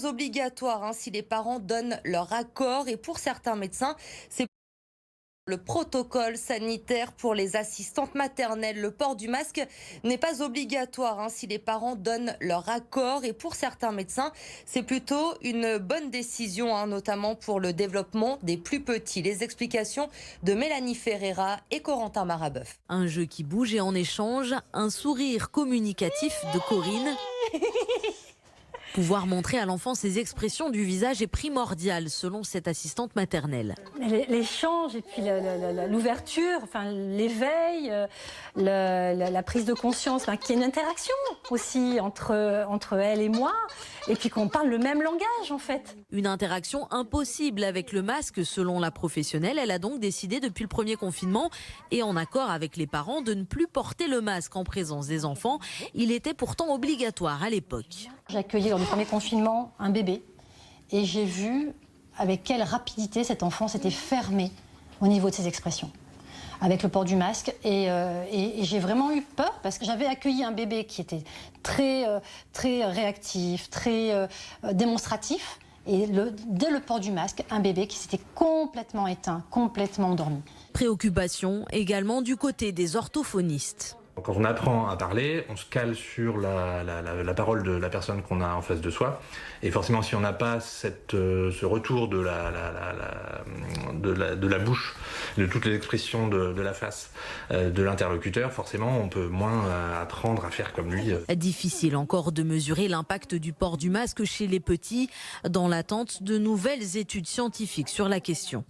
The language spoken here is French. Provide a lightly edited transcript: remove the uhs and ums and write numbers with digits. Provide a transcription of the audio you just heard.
Obligatoire si les parents donnent leur accord, et pour certains médecins, c'est le protocole sanitaire pour les assistantes maternelles. Le port du masque n'est pas obligatoire si les parents donnent leur accord, et pour certains médecins, c'est plutôt une bonne décision, notamment pour le développement des plus petits. Les explications de Mélanie Ferreira et Corentin Marabeuf. Un jeu qui bouge et en échange, un sourire communicatif de Corinne. Pouvoir montrer à l'enfant ses expressions du visage est primordial, selon cette assistante maternelle. L'échange et puis l'ouverture, l'éveil, la prise de conscience, qu'il y ait une interaction aussi entre elle et moi, et puis qu'on parle le même langage en fait. Une interaction impossible avec le masque, selon la professionnelle. Elle a donc décidé depuis le premier confinement, et en accord avec les parents, de ne plus porter le masque en présence des enfants. Il était pourtant obligatoire à l'époque. J'ai accueilli lors du premier confinement un bébé et j'ai vu avec quelle rapidité cet enfant s'était fermé au niveau de ses expressions avec le port du masque, et j'ai vraiment eu peur parce que j'avais accueilli un bébé qui était très réactif, très démonstratif, et dès le port du masque, un bébé qui s'était complètement éteint, complètement endormi. Préoccupation également du côté des orthophonistes. Quand on apprend à parler, on se cale sur la parole de la personne qu'on a en face de soi. Et forcément, si on n'a pas ce retour de la bouche, de toutes les expressions de la face de l'interlocuteur, forcément, on peut moins apprendre à faire comme lui. Difficile encore de mesurer l'impact du port du masque chez les petits, dans l'attente de nouvelles études scientifiques sur la question.